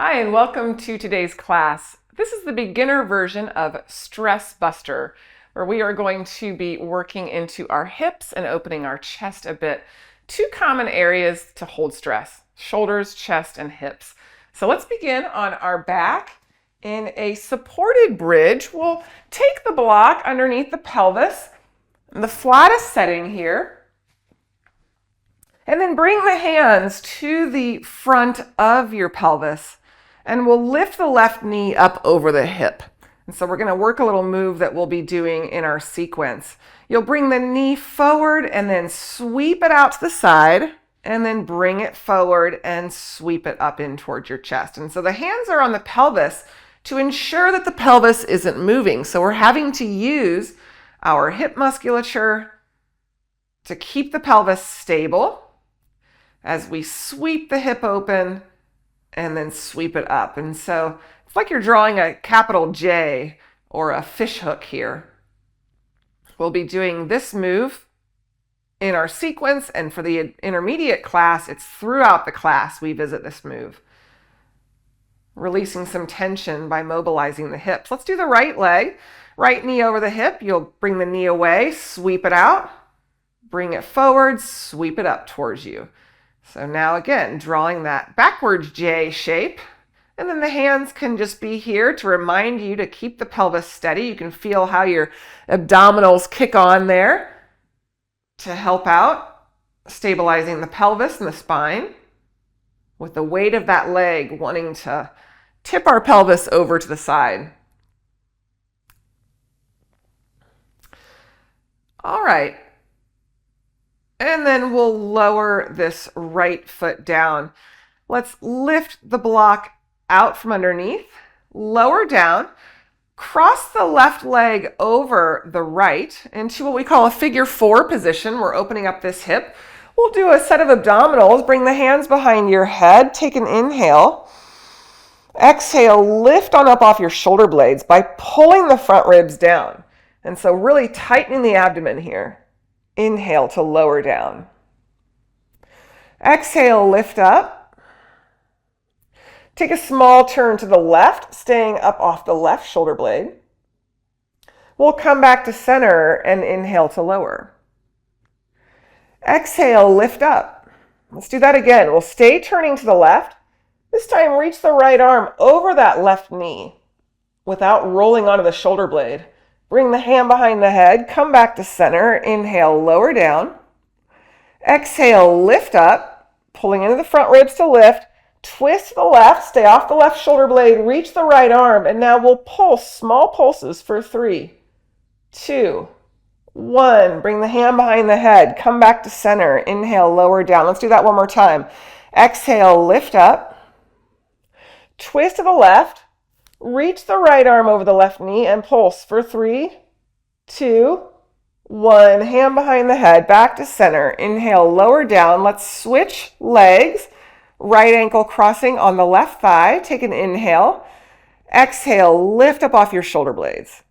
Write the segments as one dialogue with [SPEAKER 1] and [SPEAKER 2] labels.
[SPEAKER 1] Hi, and welcome to today's class. This is the beginner version of Stress Buster, where we are going to be working into our hips and opening our chest a bit. Two common areas to hold stress: shoulders, chest, and hips. So let's begin on our back. In a supported bridge, we'll take the block underneath the pelvis, in the flattest setting here, and then bring the hands to the front of your pelvis. And we'll lift the left knee up over the hip. And so we're going to work a little move that we'll be doing in our sequence. You'll bring the knee forward and then sweep it out to the side, and then bring it forward and sweep it up in towards your chest. And so the hands are on the pelvis to ensure that the pelvis isn't moving. So we're having to use our hip musculature to keep the pelvis stable as we sweep the hip open and then sweep it up. And so it's like you're drawing a capital J or a fish hook here. We'll be doing this move in our sequence, and for the intermediate class, it's throughout the class we visit this move. Releasing some tension by mobilizing the hips. Let's do the right leg. Right knee over the hip. You'll bring the knee away, sweep it out, bring it forward, sweep it up towards you. So now again, drawing that backwards J shape, and then the hands can just be here to remind you to keep the pelvis steady. You can feel how your abdominals kick on there to help out, stabilizing the pelvis and the spine with the weight of that leg wanting to tip our pelvis over to the side. All right. And then we'll lower this right foot down. Let's lift the block out from underneath, lower down, cross the left leg over the right into what we call a figure 4 position. We're opening up this hip. We'll do a set of abdominals. Bring the hands behind your head. Take an inhale. Exhale, lift on up off your shoulder blades by pulling the front ribs down. And so really tightening the abdomen here. Inhale to lower down. Exhale, lift up. Take a small turn to the left, staying up off the left shoulder blade. We'll come back to center and inhale to lower. Exhale, lift up. Let's do that again. We'll stay turning to the left. This time, reach the right arm over that left knee without rolling onto the shoulder blade. Bring the hand behind the head, come back to center, inhale, lower down. Exhale, lift up, pulling into the front ribs to lift. Twist to the left, stay off the left shoulder blade, reach the right arm, and now we'll pulse, small pulses for 3, 2, 1. Bring the hand behind the head, come back to center, inhale, lower down. Let's do that one more time. Exhale, lift up. Twist to the left. Reach the right arm over the left knee and pulse for 3, 2, 1. Hand behind the head, back to center. Inhale, lower down. Let's switch legs. Right ankle crossing on the left thigh. Take an inhale. Exhale, lift up off your shoulder blades.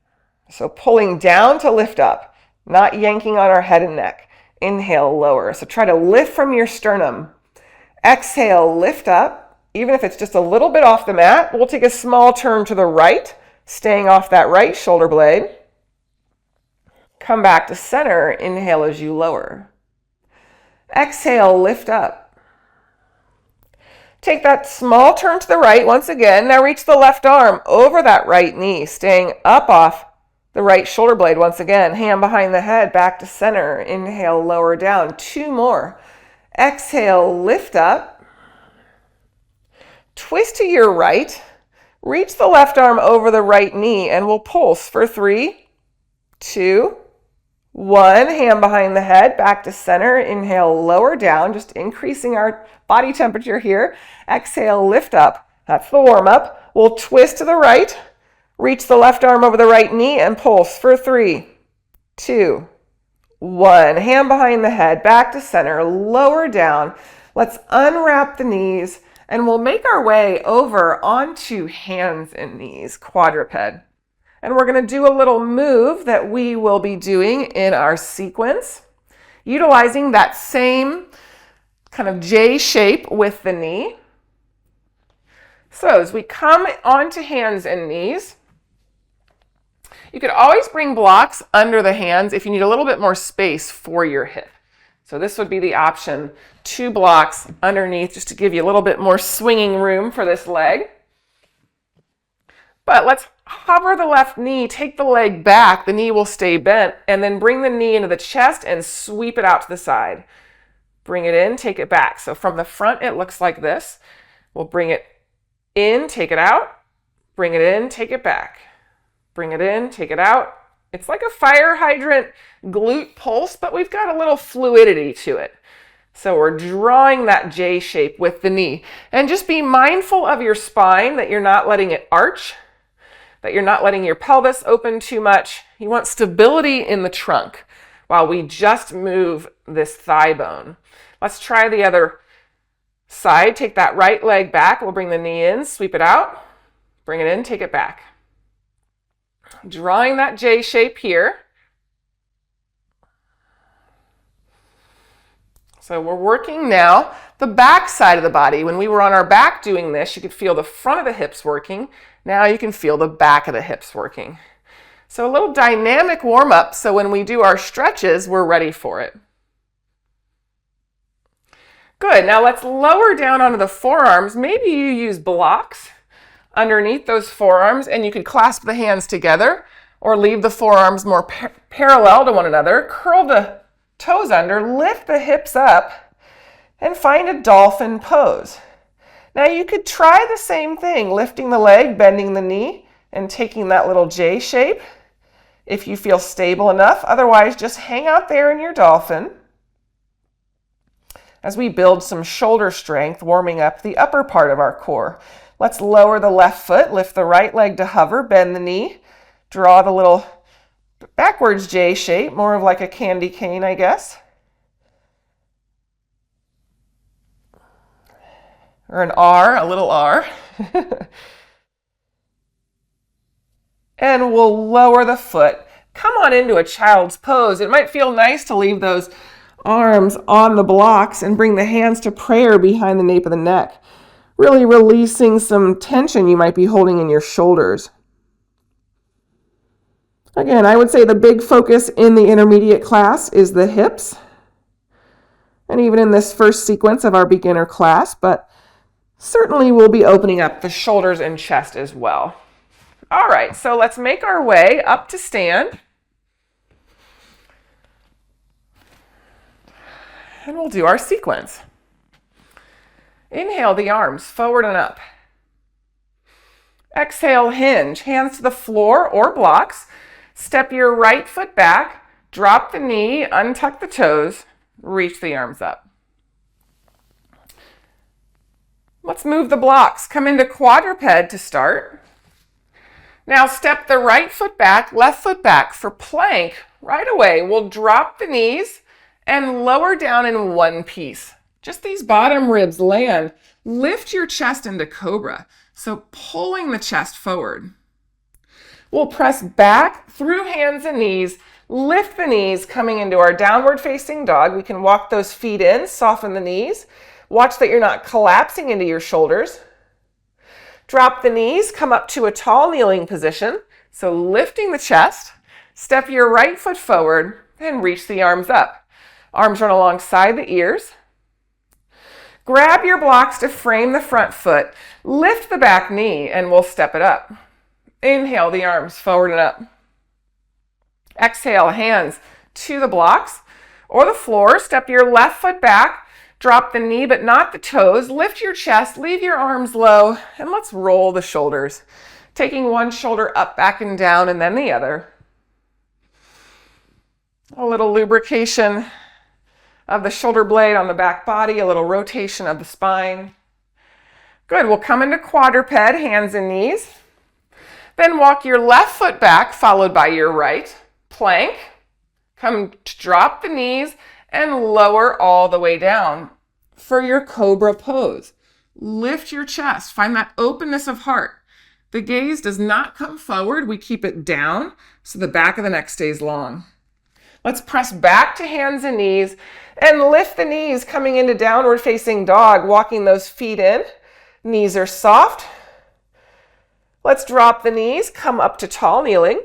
[SPEAKER 1] So pulling down to lift up, not yanking on our head and neck. Inhale, lower. So try to lift from your sternum. Exhale, lift up. Even if it's just a little bit off the mat, we'll take a small turn to the right, staying off that right shoulder blade. Come back to center, inhale as you lower. Exhale, lift up. Take that small turn to the right once again. Now reach the left arm over that right knee, staying up off the right shoulder blade once again. Hand behind the head, back to center. Inhale, lower down. 2 more. Exhale, lift up. Twist to your right, reach the left arm over the right knee, and we'll pulse for 3, 2, 1. Hand behind the head, back to center. Inhale, lower down, just increasing our body temperature here. Exhale, lift up. That's the warm up. We'll twist to the right, reach the left arm over the right knee, and pulse for 3, 2, 1. Hand behind the head, back to center, lower down. Let's unwrap the knees. And we'll make our way over onto hands and knees, quadruped. And we're going to do a little move that we will be doing in our sequence, utilizing that same kind of J shape with the knee. So as we come onto hands and knees, you could always bring blocks under the hands if you need a little bit more space for your hip. So this would be the option, 2 blocks underneath just to give you a little bit more swinging room for this leg. But let's hover the left knee, take the leg back, the knee will stay bent, and then bring the knee into the chest and sweep it out to the side. Bring it in, take it back. So from the front, it looks like this. We'll bring it in, take it out, bring it in, take it back. Bring it in, take it out. It's like a fire hydrant glute pulse, but we've got a little fluidity to it. So we're drawing that J shape with the knee. And just be mindful of your spine, that you're not letting it arch, that you're not letting your pelvis open too much. You want stability in the trunk while we just move this thigh bone. Let's try the other side. Take that right leg back. We'll bring the knee in, sweep it out, bring it in, take it back. Drawing that J shape here. So we're working now the back side of the body. When we were on our back doing this, you could feel the front of the hips working. Now you can feel the back of the hips working. So a little dynamic warm up, so when we do our stretches, we're ready for it. Good, now let's lower down onto the forearms. Maybe you use blocks underneath those forearms, and you could clasp the hands together or leave the forearms more parallel to one another. Curl the toes under, lift the hips up, and find a dolphin pose. Now you could try the same thing, lifting the leg, bending the knee, and taking that little J shape if you feel stable enough. Otherwise, just hang out there in your dolphin as we build some shoulder strength, warming up the upper part of our core. Let's lower the left foot, lift the right leg to hover, bend the knee, draw the little backwards J shape, more of like a candy cane, I guess. Or an R, a little R. And we'll lower the foot. Come on into a child's pose. It might feel nice to leave those arms on the blocks and bring the hands to prayer behind the nape of the neck. Really releasing some tension you might be holding in your shoulders. Again, I would say the big focus in the intermediate class is the hips. And even in this first sequence of our beginner class, but certainly we'll be opening up the shoulders and chest as well. All right, so let's make our way up to stand. And we'll do our sequence. Inhale the arms forward and up. Exhale, hinge, hands to the floor or blocks. Step your right foot back, drop the knee, untuck the toes, reach the arms up. Let's move the blocks. Come into quadruped to start. Now step the right foot back, left foot back. For plank, right away, we'll drop the knees and lower down in one piece. Just these bottom ribs land. Lift your chest into cobra. So pulling the chest forward. We'll press back through hands and knees. Lift the knees coming into our downward facing dog. We can walk those feet in, soften the knees. Watch that you're not collapsing into your shoulders. Drop the knees, come up to a tall kneeling position. So lifting the chest. Step your right foot forward and reach the arms up. Arms run alongside the ears. Grab your blocks to frame the front foot. Lift the back knee and we'll step it up. Inhale the arms forward and up. Exhale, hands to the blocks or the floor. Step your left foot back. Drop the knee but not the toes. Lift your chest, leave your arms low, and let's roll the shoulders. Taking one shoulder up, back, and down, and then the other. A little lubrication of the shoulder blade on the back body, a little rotation of the spine. Good, we'll come into quadruped, hands and knees. Then walk your left foot back, followed by your right. Plank. Come to drop the knees and lower all the way down for your cobra pose. Lift your chest, find that openness of heart. The gaze does not come forward, we keep it down so the back of the neck stays long. Let's press back to hands and knees and lift the knees coming into downward facing dog, walking those feet in. Knees are soft, Let's drop the knees, come up to tall kneeling.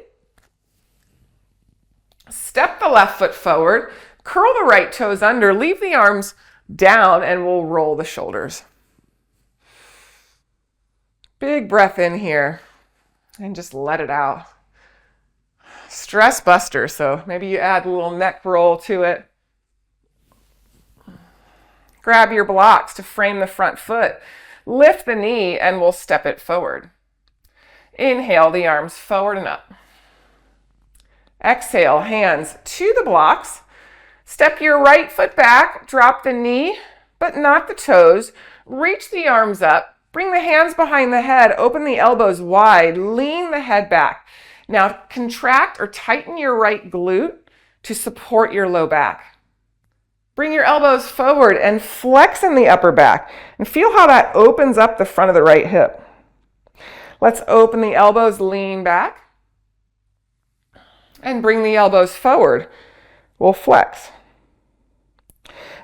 [SPEAKER 1] Step the left foot forward, curl the right toes under, leave the arms down, and we'll roll the shoulders. Big breath in here, and just let it out. Stress buster, so maybe you add a little neck roll to it. Grab your blocks to frame the front foot. Lift the knee, and we'll step it forward. Inhale the arms forward and up. Exhale, hands to the blocks. Step your right foot back, drop the knee, but not the toes. Reach the arms up, bring the hands behind the head, open the elbows wide, lean the head back. Now contract or tighten your right glute to support your low back. Bring your elbows forward and flex in the upper back. And feel how that opens up the front of the right hip. Let's open the elbows, lean back. And bring the elbows forward. We'll flex.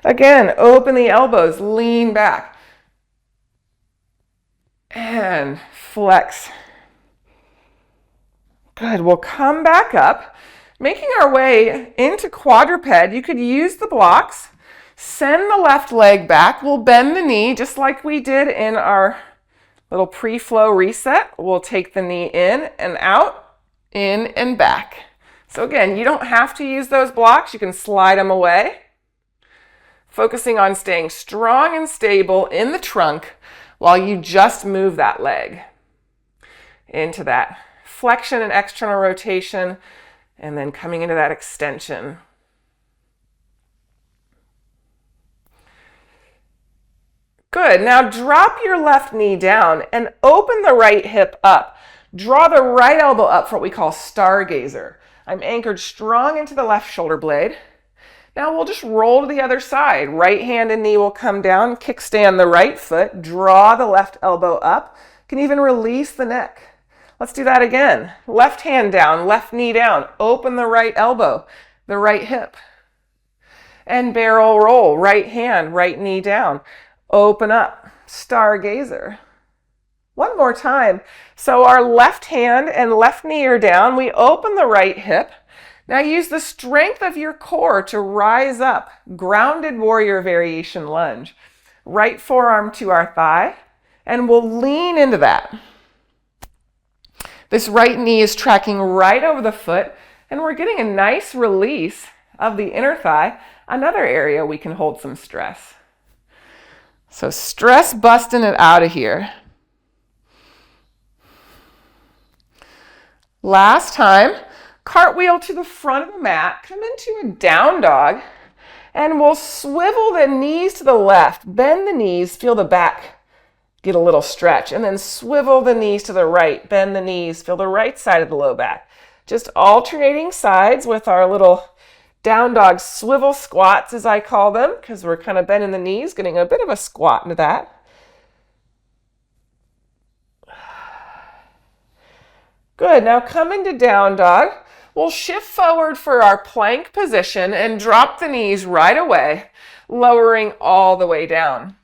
[SPEAKER 1] Again, open the elbows, lean back. And flex. Good, we'll come back up. Making our way into quadruped, you could use the blocks. Send the left leg back. We'll bend the knee just like we did in our little pre-flow reset. We'll take the knee in and out, in and back. So again, you don't have to use those blocks. You can slide them away. Focusing on staying strong and stable in the trunk while you just move that leg into that flexion and external rotation, and then coming into that extension. Good. Now drop your left knee down and open the right hip up. Draw the right elbow up for what we call stargazer. I'm anchored strong into the left shoulder blade. Now we'll just roll to the other side. Right hand and knee will come down, kickstand the right foot, draw the left elbow up. You can even release the neck. Let's do that again. Left hand down, left knee down, open the right elbow, the right hip. And barrel roll, right hand, right knee down, open up, stargazer. One more time. So our left hand and left knee are down. We open the right hip. Now use the strength of your core to rise up. Grounded warrior variation lunge. Right forearm to our thigh, and we'll lean into that. This right knee is tracking right over the foot, and we're getting a nice release of the inner thigh, another area we can hold some stress. So stress busting it out of here. Last time, cartwheel to the front of the mat, come into a down dog, and we'll swivel the knees to the left, bend the knees, feel the back get a little stretch, and then swivel the knees to the right, bend the knees, feel the right side of the low back. Just alternating sides with our little down dog swivel squats, as I call them, because we're kind of bending the knees, getting a bit of a squat into that. Good, now come into down dog. We'll shift forward for our plank position and drop the knees right away, lowering all the way down.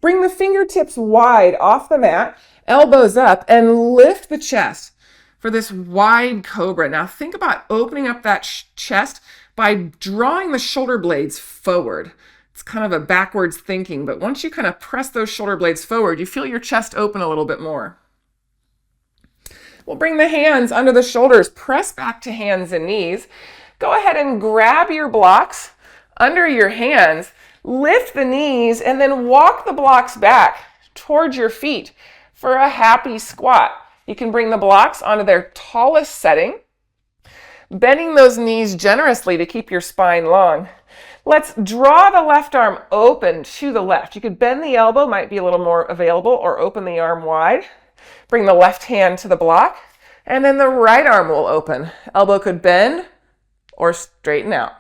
[SPEAKER 1] Bring the fingertips wide off the mat, elbows up, and lift the chest for this wide cobra. Now think about opening up that chest by drawing the shoulder blades forward. It's kind of a backwards thinking, but once you kind of press those shoulder blades forward, you feel your chest open a little bit more. We'll bring the hands under the shoulders, press back to hands and knees. Go ahead and grab your blocks under your hands, lift the knees, and then walk the blocks back towards your feet for a happy squat. You can bring the blocks onto their tallest setting, bending those knees generously to keep your spine long. Let's draw the left arm open to the left. You could bend the elbow, might be a little more available, or open the arm wide. Bring the left hand to the block, and then the right arm will open. Elbow could bend or straighten out.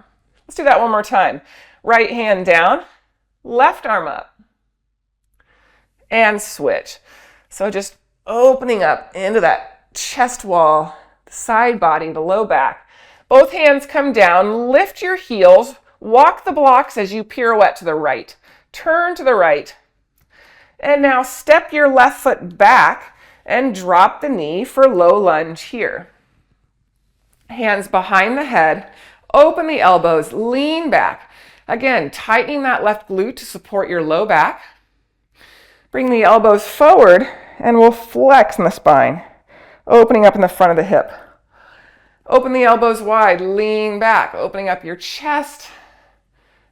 [SPEAKER 1] Let's do that one more time. Right hand down, left arm up, and switch. So just opening up into that chest wall, the side body, the low back. Both hands come down, lift your heels, walk the blocks as you pirouette to the right. Turn to the right. And now step your left foot back and drop the knee for low lunge here. Hands behind the head, open the elbows, lean back. Again, tightening that left glute to support your low back. Bring the elbows forward and we'll flex in the spine, opening up in the front of the hip. Open the elbows wide, lean back, opening up your chest,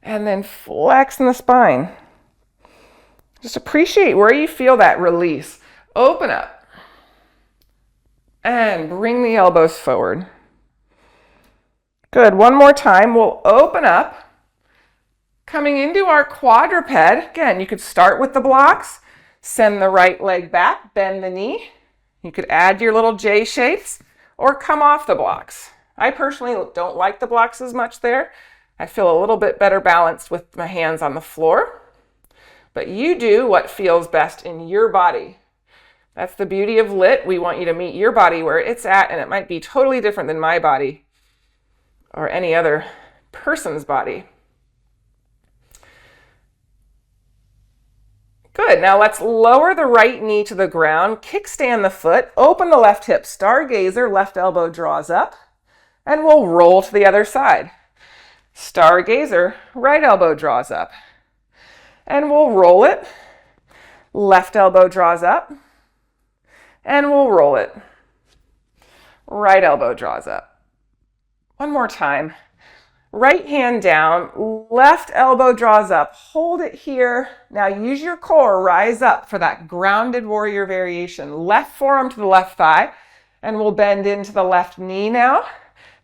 [SPEAKER 1] and then flex in the spine. Just appreciate where you feel that release. Open up and bring the elbows forward. Good, one more time, we'll open up. Coming into our quadruped, again, you could start with the blocks, send the right leg back, bend the knee. You could add your little J shapes or come off the blocks. I personally don't like the blocks as much there. I feel a little bit better balanced with my hands on the floor. But you do what feels best in your body. That's the beauty of LIT. We want you to meet your body where it's at, and it might be totally different than my body or any other person's body. Good, now let's lower the right knee to the ground, kickstand the foot, open the left hip, stargazer, left elbow draws up, and we'll roll to the other side. Stargazer, right elbow draws up, and we'll roll it, left elbow draws up, and we'll roll it, right elbow draws up. One more time. Right hand down, left elbow draws up, hold it here. Now use your core, rise up for that grounded warrior variation. Left forearm to the left thigh, and we'll bend into the left knee now,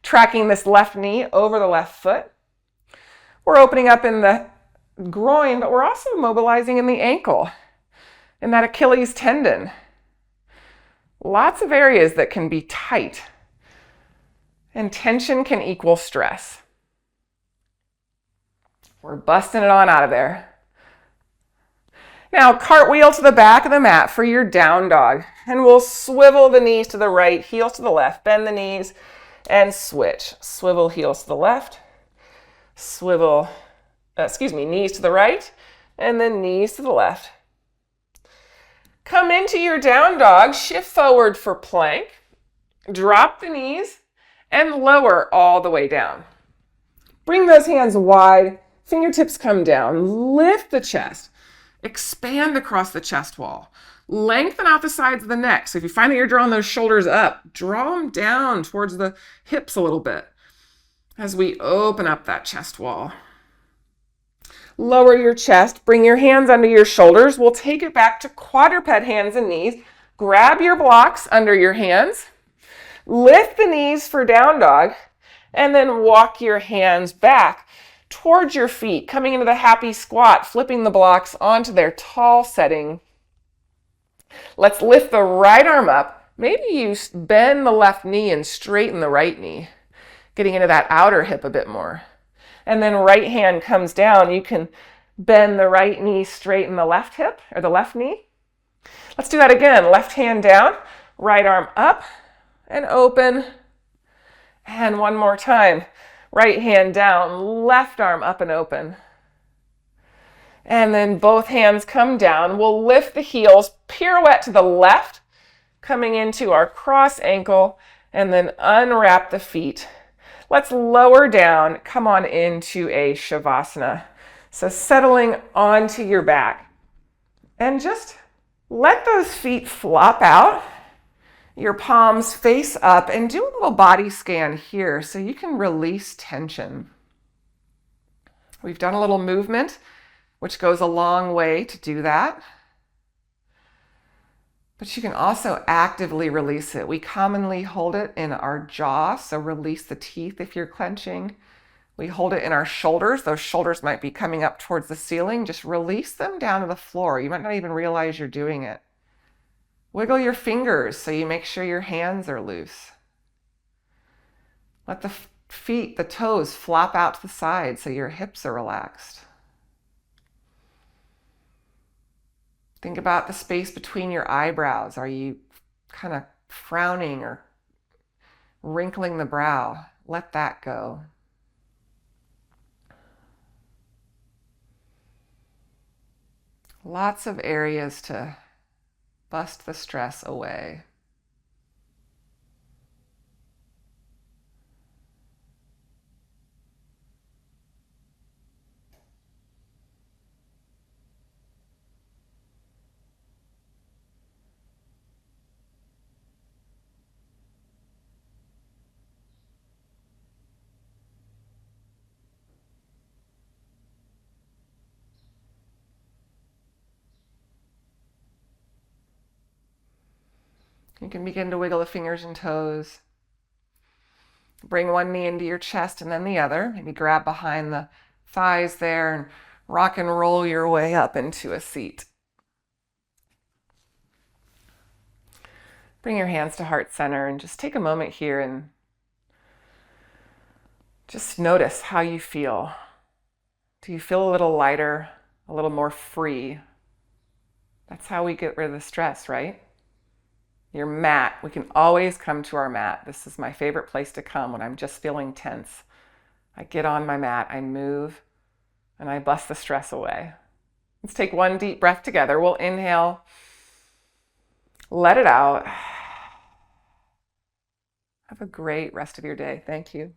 [SPEAKER 1] tracking this left knee over the left foot. We're opening up in the groin, but we're also mobilizing in the ankle, in that Achilles tendon. Lots of areas that can be tight, and tension can equal stress. We're busting it on out of there. Now, cartwheel to the back of the mat for your down dog. And we'll swivel the knees to the right, heels to the left, bend the knees, and switch. Swivel heels to the left, knees to the right, and then knees to the left. Come into your down dog, shift forward for plank, drop the knees, and lower all the way down. Bring those hands wide. Fingertips come down, lift the chest, expand across the chest wall, lengthen out the sides of the neck. So if you find that you're drawing those shoulders up, draw them down towards the hips a little bit as we open up that chest wall. Lower your chest, bring your hands under your shoulders. We'll take it back to quadruped hands and knees. Grab your blocks under your hands, lift the knees for down dog, and then walk your hands back towards your feet, coming into the happy squat, flipping the blocks onto their tall setting. Let's lift the right arm up. Maybe you bend the left knee and straighten the right knee, getting into that outer hip a bit more. And then right hand comes down. You can bend the right knee, straighten the left hip or the left knee. Let's do that again. Left hand down, right arm up and open. And one more time. Right hand down, left arm up and open. And then both hands come down. We'll lift the heels, pirouette to the left, coming into our cross ankle, and then unwrap the feet. Let's lower down, come on into a Shavasana. So settling onto your back. And just let those feet flop out. Your palms face up and do a little body scan here so you can release tension. We've done a little movement, which goes a long way to do that. But you can also actively release it. We commonly hold it in our jaw, so release the teeth if you're clenching. We hold it in our shoulders. Those shoulders might be coming up towards the ceiling. Just release them down to the floor. You might not even realize you're doing it. Wiggle your fingers so you make sure your hands are loose. Let the feet, the toes flop out to the side so your hips are relaxed. Think about the space between your eyebrows. Are you kind of frowning or wrinkling the brow? Let that go. Lots of areas to Bust the stress away. You can begin to wiggle the fingers and toes. Bring one knee into your chest and then the other. Maybe grab behind the thighs there and rock and roll your way up into a seat. Bring your hands to heart center and just take a moment here and just notice how you feel. Do you feel a little lighter, a little more free? That's how we get rid of the stress, right? Your mat, we can always come to our mat. This is my favorite place to come when I'm just feeling tense. I get on my mat, I move, and I bust the stress away. Let's take one deep breath together. We'll inhale, let it out. Have a great rest of your day. Thank you.